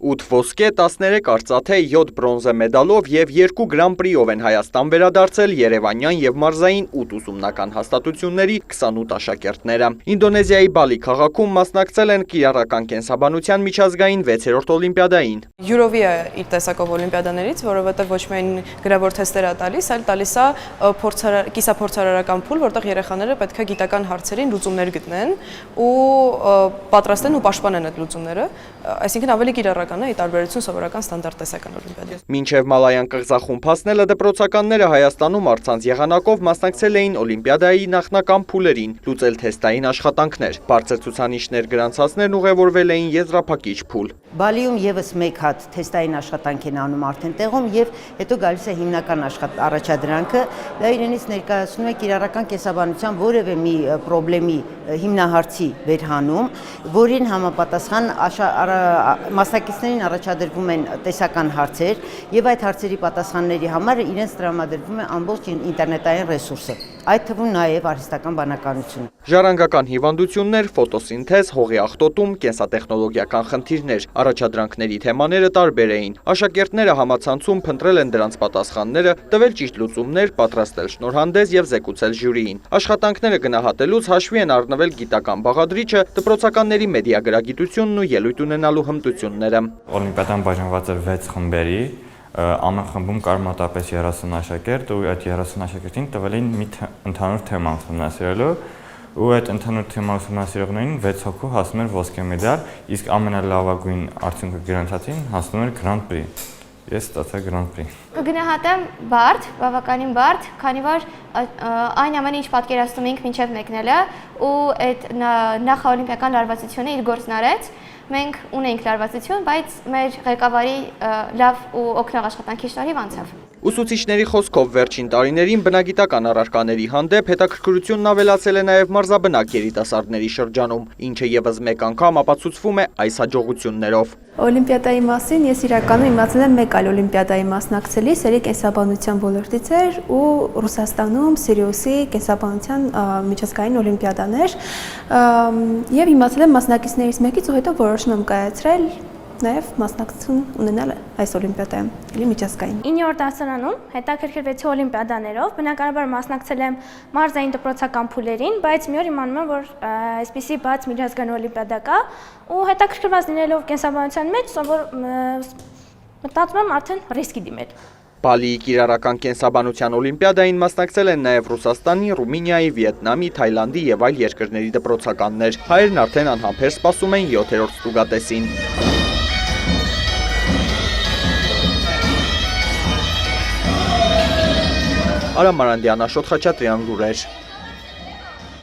8 ոսկե, 13 արծաթե, 7 բրոնզե մեդալով և 2 Grand Prix-ով են Հայաստան վերադարձել երևանյան և մարզային 8 ուսումնական հաստատությունների 28 աշակերտները։ Ինդոնեզիայի Բալի քաղաքում մասնակցել են կիրառական կենսաբանության միջազգային 6-րդ օլիմպիադային։ Յուրովի է իր տեսակով օլիմպիադաներից, որովհետև ոչ միայն գրավոր թեստեր է տալիս, այլ տալիս է կիսափորձարարական փուլ, որտեղ երեխաները պետք է գիտական հարցերին լուծումներ գտնեն ու պատրաստեն ու պաշտպանեն այդ լուծումները, այսինքն ավելի կիրառական է ի տարբերություն սովորական ստանդարտ տեսական օլիմպիադի։ Մինչև մալայան կղզախումբ հասնելը դպրոցականները Հայաստանում առցանց եղանակով մասնակցել էին օլիմպիադայի նախնական փուլերին, լուծել թեստային աշխատանքներ։ Բարձր ցուցանիշներ գրանցածներն ուղևորվել էին եզրափակիչ փուլ։ Բալիում եւս մեկ հատ թեստային աշխատանք են անում արդեն տեղում եւ հետո գալիս է հիմնական առաջադրանքը, դա իրենից ներկայացնում է կիրառական կենսաբանության որևէ մի խնդրի հիմնահարցի վերհանում, որին համապատասխան մասնակիցներին առաջադրվում են տեսական հարցեր եւ այդ հարցերի պատասխանների համար իրենց տրամադրվում է ամբողջ ինտերնետային ռեսուրսը, այդ թվում նաեւ արհեստական բանականությունը։ Ժառանգական հիվանդություններ, ֆոտոսինթեզ, հողի աղտոտում, կենսատեխնոլոգիական խնդիրներ, առաջադրանքների թեմաները տարբեր էին։ Աշակերտները համացանցում փնտրել են դրանց պատասխանները, տվել ճիշտ լուծումներ, պատրաստել շնորհանդես եւ զեկուցել ժյուրիին։ Աշխատանքները գնահատելուց հաշվի են առնվել գիտական բաղադրիչը, դպրոցականների մեդիագրագիտությունն ու ելույթ ունենալու հմտությունները։ Օլիմպիադան բաժանված էր 6 խմբերի, ամեն խմբում կար մոտավորապես 30 աշակերտ ու այդ 30 աշակերտին տվել էին մի ընդհանուր թեմա ուսումնասիրելու ու այդ ընդհանուր թեմա ուսումնասիրողներին 6 հոգու հասնում էր ոսկե մեդալ, իսկ ամենալավագույն արդյունքը գրանցածին հասնում էր Grand Prix։ Ես ստացա Grand Prix։ Կգնահատեմ բարդ, բավականին բարդ, քանի որ այն ամենը ինչ պատկերացնում էինք մինչև մեկնելը ու այդ նախաօլիմպիական լարվածությունը իր գործն արեց։ Մենք ունենք լարվածություն, բայց մեր ղեկավարի լավ ու օգնող աշխատանքի շնորհիվ անցավ։ Ուսուցիչների խոսքով վերջին տարիներին բնագիտական առարկաների հանդեպ հետաքրքրությունն ավելացել է նաև մարզաբնակ երիտասարդների շրջանում, ինչը ևս մեկ անգամ ապացուցվում է այս հաջողություններով։ Օլիմպիադայի մասին ես իրականում իմացել եմ մեկ այլ օլիմպիադայի մասնակցելիս, երեք կենսաբանության ոլորտից էր ու Ռուսաստանում Սիրիուսի կենսաբանության միջազգային օլիմպիադան էր եւ իմացել եմ մասնակիցներից մեկից ու հետո որոշում եմ կայացրել նաև մասնակցություն ունենալ այս օլիմպիադայում, էլի միջազգային։ 9-րդ դասարանում հետաքրքրվեցի օլիմպիադաներով, բնականաբար մասնակցել եմ մարզային դպրոցական փուլերին, բայց մի օր իմանում եմ, որ այսպիսի բաց միջազգային օլիմպիադա կա ու հետաքրքրված լինելով կենսաբանության մեջ, մտածում եմ արդեն ռիսկի դիմել։ Բալիի կիրառական կենսաբանության օլիմպիադային մասնակցել են նաև Ռուսաստանի, Ռումինիայի, Վիետնամի, Թայլանդի եւ այլ երկրների դպրոցականներ։ Հայերն արդեն անհամբեր սպասում են 7-րդ ստուգատեսին։ Արամ Մարանդյան, Աշոտ Խաչատրյան, լուրեր։